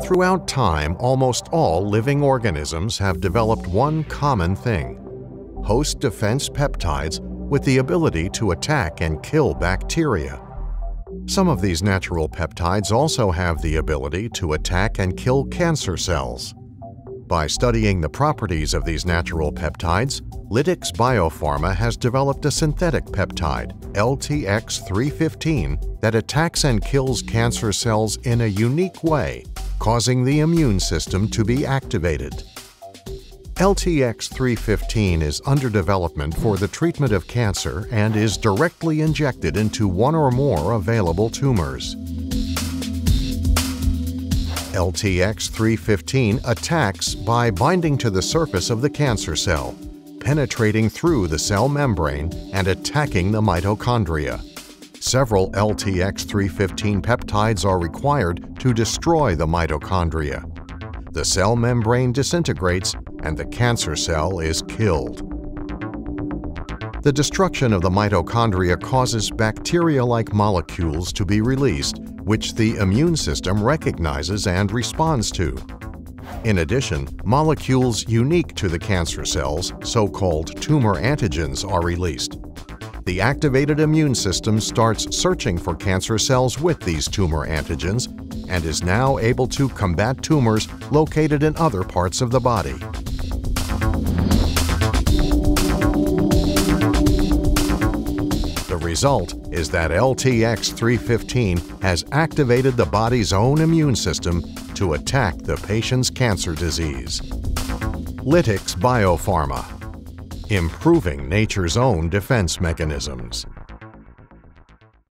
Throughout time, almost all living organisms have developed one common thing: host defense peptides with the ability to attack and kill bacteria. Some of these natural peptides also have the ability to attack and kill cancer cells. By studying the properties of these natural peptides, Lytix Biopharma has developed a synthetic peptide, LTX-315, that attacks and kills cancer cells in a unique way, causing the immune system to be activated. LTX-315 is under development for the treatment of cancer and is directly injected into one or more available tumors. LTX-315 attacks by binding to the surface of the cancer cell, penetrating through the cell membrane and attacking the mitochondria. Several LTX-315 peptides are required to destroy the mitochondria. The cell membrane disintegrates and the cancer cell is killed. The destruction of the mitochondria causes bacteria-like molecules to be released, which the immune system recognizes and responds to. In addition, molecules unique to the cancer cells, so-called tumor antigens, are released. The activated immune system starts searching for cancer cells with these tumor antigens and is now able to combat tumors located in other parts of the body. The result is that LTX-315 has activated the body's own immune system to attack the patient's cancer disease. Lytix Biopharma, improving nature's own defense mechanisms.